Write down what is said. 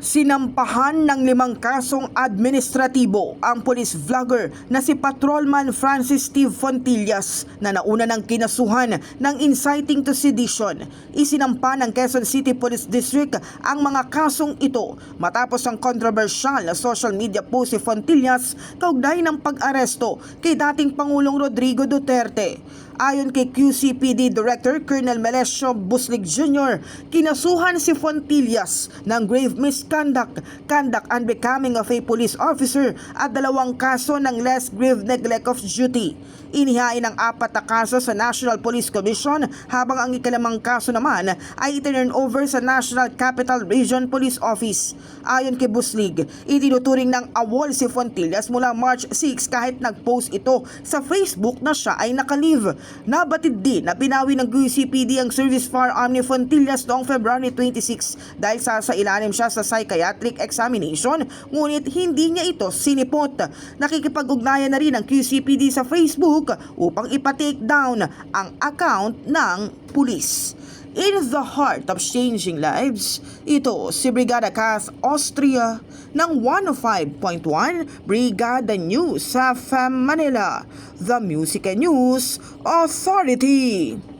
Sinampahan ng 5 kasong administratibo ang police vlogger na si Patrolman Francis Steve Fontillas na nauna ng kinasuhan ng inciting to sedition. Isinampa ng Quezon City Police District ang mga kasong ito matapos ang kontrobersyal na social media post si Fontillas kaugnay ng pag-aresto kay dating Pangulong Rodrigo Duterte. Ayon kay QCPD Director Colonel Melesio Buslig Jr., kinasuhan si Fontillas ng grave misconduct, conduct unbecoming of a police officer at 2 kaso ng less grave neglect of duty. Inihain ang 4 na kaso sa National Police Commission habang ang ikalimang kaso naman ay itinurn over sa National Capital Region Police Office. Ayon kay Buslig, itinuturing ng awol si Fontillas mula March 6 kahit nag-post ito sa Facebook na siya ay nakalive. Nabatid din na binawi ng QCPD ang service firearm ni Fontillas noong February 26 dahil sa ilalim siya sa psychiatric examination, ngunit hindi niya ito sinipot. Nakikipag-ugnayan na rin ang QCPD sa Facebook upang ipa-take down ang account ng pulis. In the heart of changing lives, ito si Brigada Cass Austria ng 105.1 Brigada News sa FM Manila, the Music and News Authority.